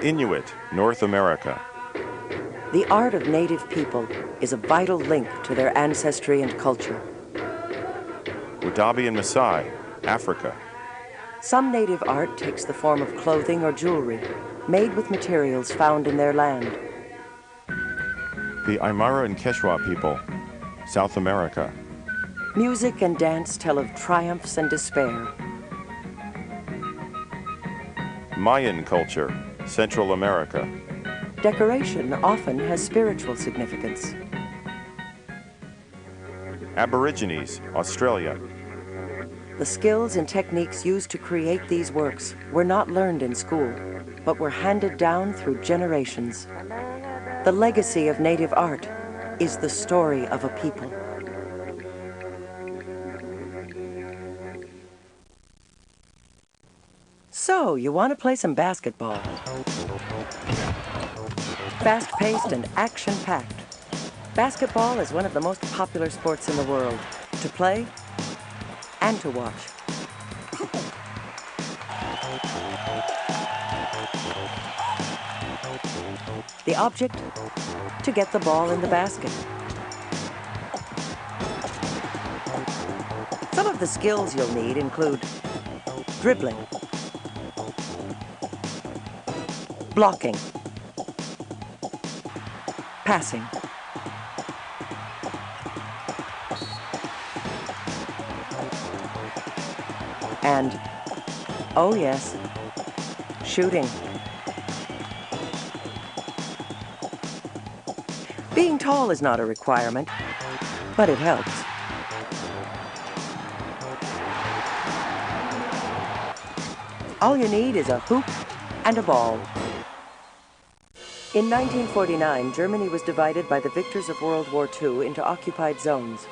To Inuit, North America. The art of native people is a vital link to their ancestry and culture. Wadabi and Maasai, Africa. Some native art takes the form of clothing or jewelry, made with materials found in their land. The Aymara and Quechua people, South America. Music and dance tell of triumphs and despair. Mayan culture, Central America. Decoration often has spiritual significance. Aborigines, Australia. The skills and techniques used to create these works were not learned in school, but were handed down through generations. The legacy of native art is the story of a people. So, you want to play some basketball? Fast-paced and action-packed. Basketball is one of the most popular sports in the world, to play and to watch. The object? To get the ball in the basket. Some of the skills you'll need include dribbling, blocking, passing, and, oh yes, shooting. Being tall is not a requirement, but it helps. All you need is a hoop and a ball. In 1949, Germany was divided by the victors of World War II into occupied zones.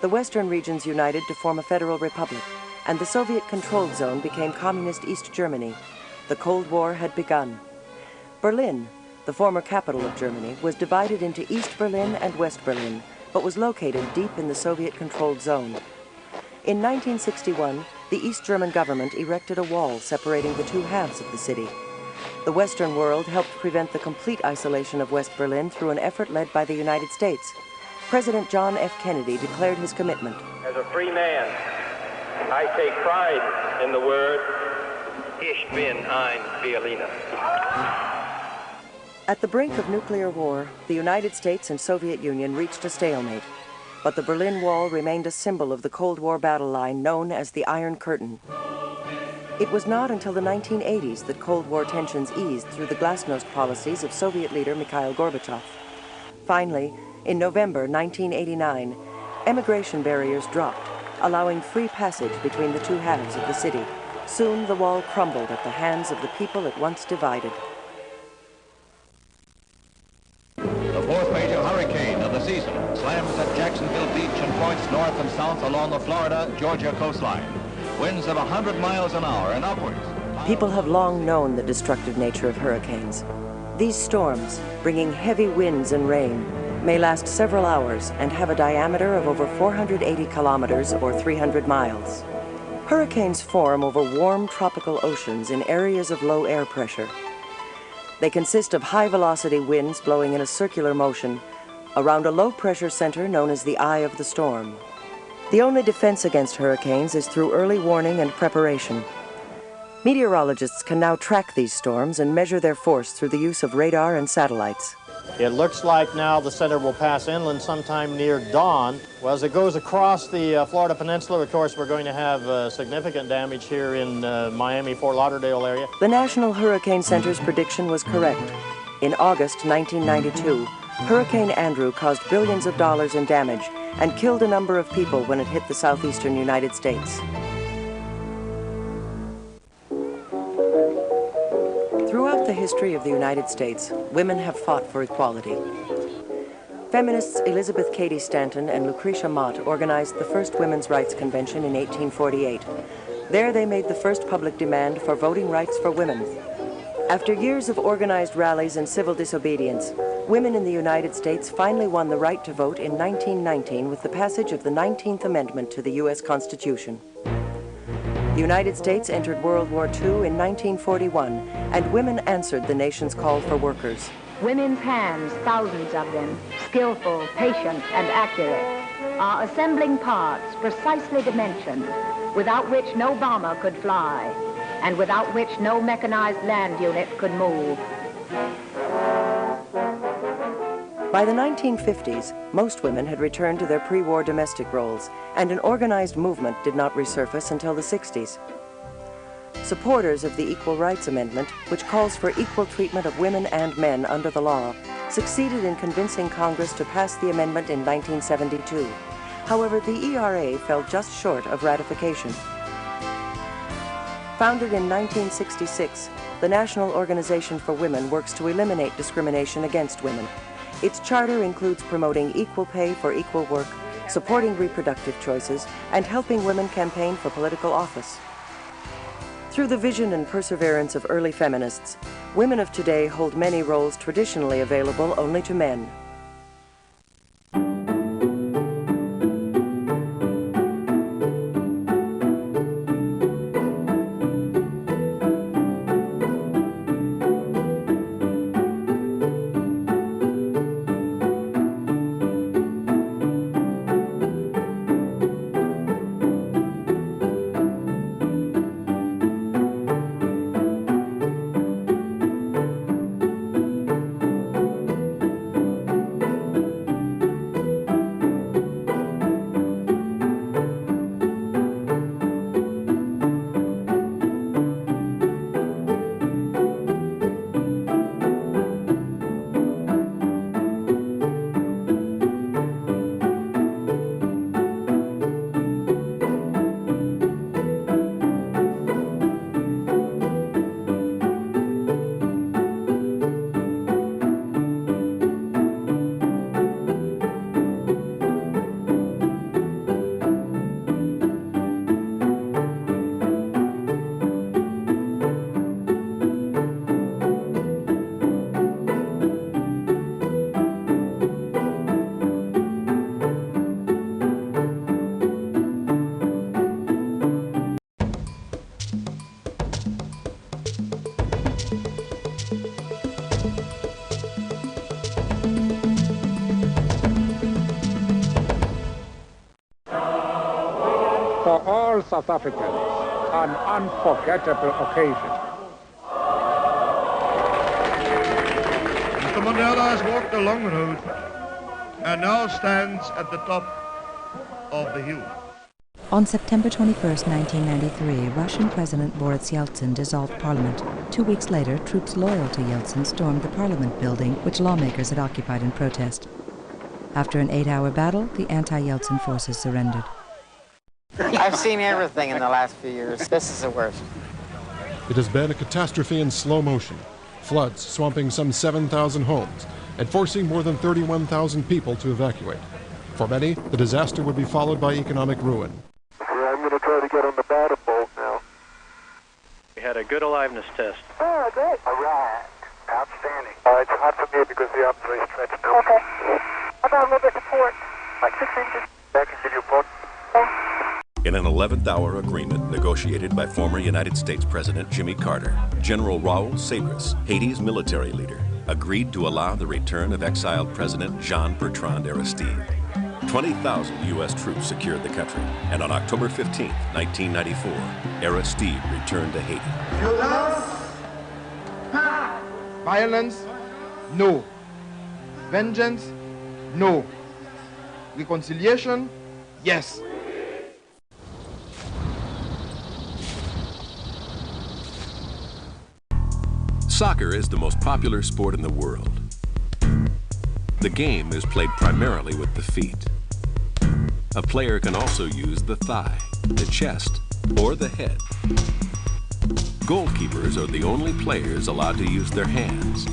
The western regions united to form a federal republic, and the Soviet-controlled zone became Communist East Germany. The Cold War had begun. Berlin, the former capital of Germany, was divided into East Berlin and West Berlin, but was located deep in the Soviet-controlled zone. In 1961, the East German government erected a wall separating the two halves of the city. The Western world helped prevent the complete isolation of West Berlin through an effort led by the United States. President John F. Kennedy declared his commitment. As a free man, I take pride in the word, Ich bin ein Berliner. At the brink of nuclear war, the United States and Soviet Union reached a stalemate. But the Berlin Wall remained a symbol of the Cold War battle line known as the Iron Curtain. It was not until the 1980s that Cold War tensions eased through the glasnost policies of Soviet leader Mikhail Gorbachev. Finally, in November 1989, emigration barriers dropped, allowing free passage between the two halves of the city. Soon the wall crumbled at the hands of the people it once divided. The fourth major hurricane of the season slams at Jacksonville Beach and points north and south along the Florida-Georgia coastline. Winds of 100 miles an hour and upwards. People have long known the destructive nature of hurricanes. These storms, bringing heavy winds and rain, may last several hours and have a diameter of over 480 kilometers or 300 miles. Hurricanes form over warm tropical oceans in areas of low air pressure. They consist of high-velocity winds blowing in a circular motion around a low-pressure center known as the eye of the storm. The only defense against hurricanes is through early warning and preparation. Meteorologists can now track these storms and measure their force through the use of radar and satellites. It looks like now the center will pass inland sometime near dawn. Well, as it goes across the Florida Peninsula, of course, we're going to have significant damage here in Miami, Fort Lauderdale area. The National Hurricane Center's prediction was correct. In August 1992, Hurricane Andrew caused billions of dollars in damage and killed a number of people when it hit the southeastern United States. Throughout the history of the United States, women have fought for equality. Feminists Elizabeth Cady Stanton and Lucretia Mott organized the first Women's Rights Convention in 1848. There they made the first public demand for voting rights for women. After years of organized rallies and civil disobedience, women in the United States finally won the right to vote in 1919 with the passage of the 19th Amendment to the U.S. Constitution. The United States entered World War II in 1941, and women answered the nation's call for workers. Women's hands, thousands of them, skillful, patient, and accurate, are assembling parts precisely dimensioned, without which no bomber could fly, and without which no mechanized land unit could move. By the 1950s, most women had returned to their pre-war domestic roles, and an organized movement did not resurface until the 60s. Supporters of the Equal Rights Amendment, which calls for equal treatment of women and men under the law, succeeded in convincing Congress to pass the amendment in 1972. However, the ERA fell just short of ratification. Founded in 1966, the National Organization for Women works to eliminate discrimination against women. Its charter includes promoting equal pay for equal work, supporting reproductive choices, and helping women campaign for political office. Through the vision and perseverance of early feminists, women of today hold many roles traditionally available only to men. For all South Africans, an unforgettable occasion. Mr. Mandela has walked a long road and now stands at the top of the hill. On September 21, 1993, Russian President Boris Yeltsin dissolved Parliament. 2 weeks later, troops loyal to Yeltsin stormed the Parliament building, which lawmakers had occupied in protest. After an 8-hour battle, the anti-Yeltsin forces surrendered. I've seen everything in the last few years. This is the worst. It has been a catastrophe in slow motion. Floods swamping some 7,000 homes and forcing more than 31,000 people to evacuate. For many, the disaster would be followed by economic ruin. I'm going to try to get on the bottom bolt now. We had a good aliveness test. Oh, great. All right. Outstanding. It's hot for me because the arm's very stretched now. Okay. How about a little bit of support? Like 6 inches. I can give you a port. In an 11th-hour agreement negotiated by former United States President Jimmy Carter, General Raul Sabres, Haiti's military leader, agreed to allow the return of exiled President Jean-Bertrand Aristide. 20,000 U.S. troops secured the country, and on October 15, 1994, Aristide returned to Haiti. Violence? No. Vengeance? No. Reconciliation? Yes. Soccer is the most popular sport in the world. The game is played primarily with the feet. A player can also use the thigh, the chest, or the head. Goalkeepers are the only players allowed to use their hands.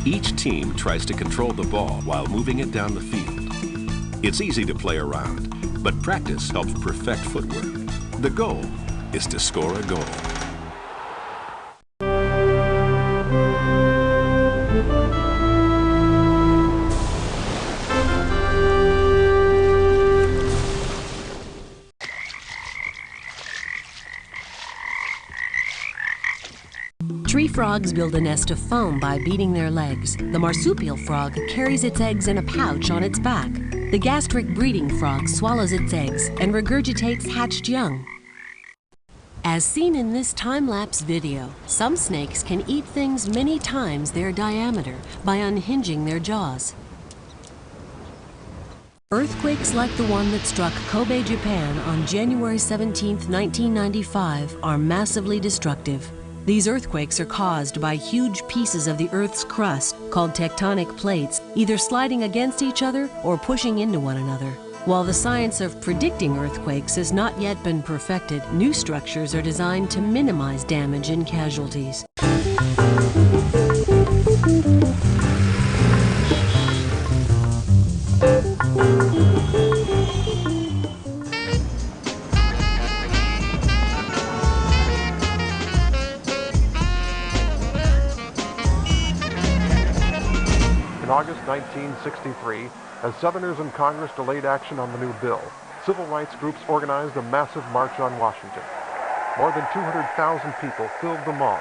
Each team tries to control the ball while moving it down the field. It's easy to play around, but practice helps perfect footwork. The goal is to score a goal. frogs build a nest of foam by beating their legs. The marsupial frog carries its eggs in a pouch on its back. The gastric breeding frog swallows its eggs and regurgitates hatched young. As seen in this time-lapse video, some snakes can eat things many times their diameter by unhinging their jaws. Earthquakes like the one that struck Kobe, Japan on January 17, 1995 are massively destructive. These earthquakes are caused by huge pieces of the Earth's crust, called tectonic plates, either sliding against each other or pushing into one another. While the science of predicting earthquakes has not yet been perfected, new structures are designed to minimize damage and casualties. In August 1963, as Southerners in Congress delayed action on the new bill, civil rights groups organized a massive march on Washington. More than 200,000 people filled the mall,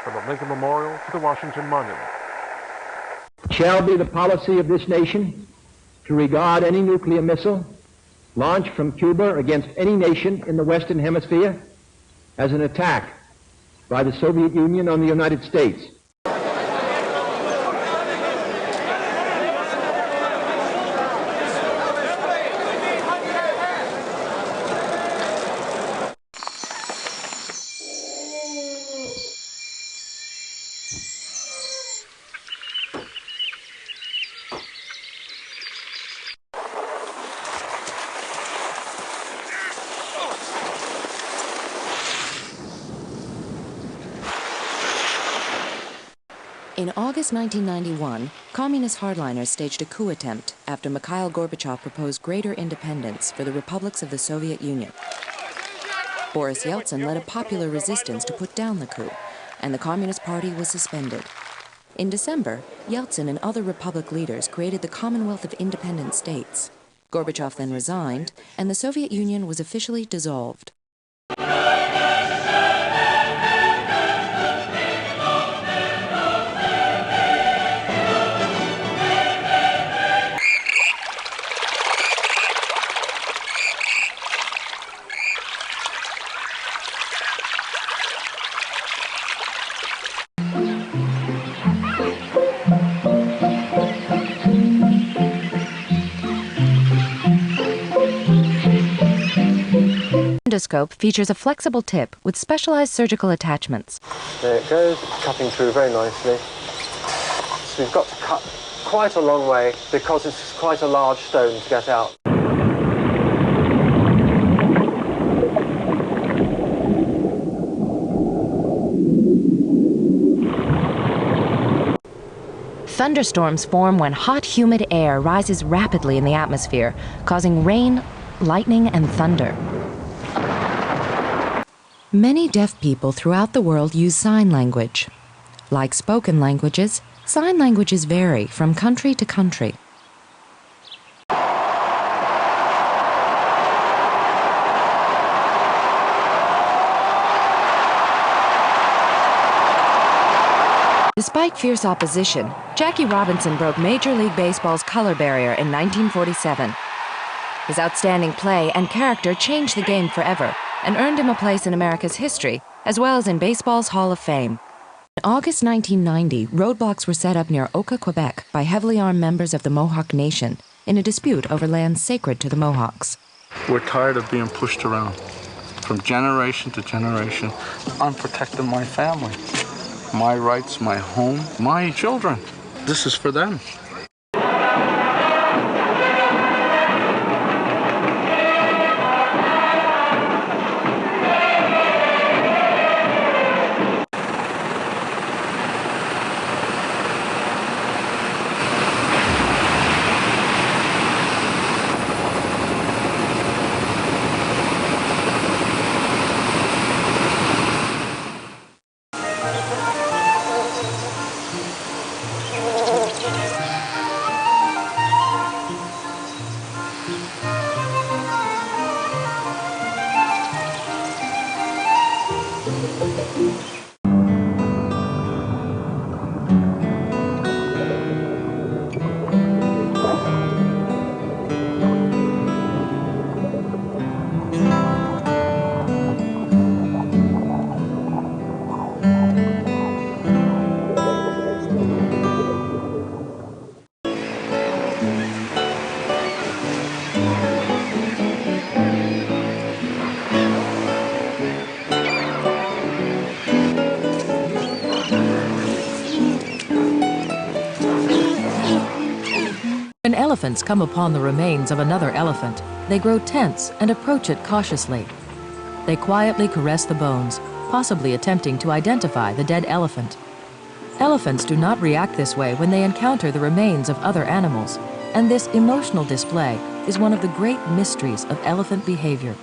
from the Lincoln Memorial to the Washington Monument. It shall be the policy of this nation to regard any nuclear missile launched from Cuba against any nation in the Western Hemisphere as an attack by the Soviet Union on the United States. In August 1991, communist hardliners staged a coup attempt after Mikhail Gorbachev proposed greater independence for the republics of the Soviet Union. Boris Yeltsin led a popular resistance to put down the coup, and the Communist Party was suspended. In December, Yeltsin and other republic leaders created the Commonwealth of Independent States. Gorbachev then resigned, and the Soviet Union was officially dissolved. Endoscope features a flexible tip with specialized surgical attachments. There it goes, cutting through very nicely. So we've got to cut quite a long way because it's quite a large stone to get out. Thunderstorms form when hot, humid air rises rapidly in the atmosphere, causing rain, lightning, and thunder. Many deaf people throughout the world use sign language. Like spoken languages, sign languages vary from country to country. Despite fierce opposition, Jackie Robinson broke Major League Baseball's color barrier in 1947. His outstanding play and character changed the game forever and earned him a place in America's history, as well as in baseball's Hall of Fame. In August 1990, roadblocks were set up near Oka, Quebec by heavily armed members of the Mohawk Nation in a dispute over lands sacred to the Mohawks. We're tired of being pushed around from generation to generation. I'm protecting my family, my rights, my home, my children. This is for them. elephants come upon the remains of another elephant, they grow tense and approach it cautiously. They quietly caress the bones, possibly attempting to identify the dead elephant. Elephants do not react this way when they encounter the remains of other animals, and this emotional display is one of the great mysteries of elephant behavior.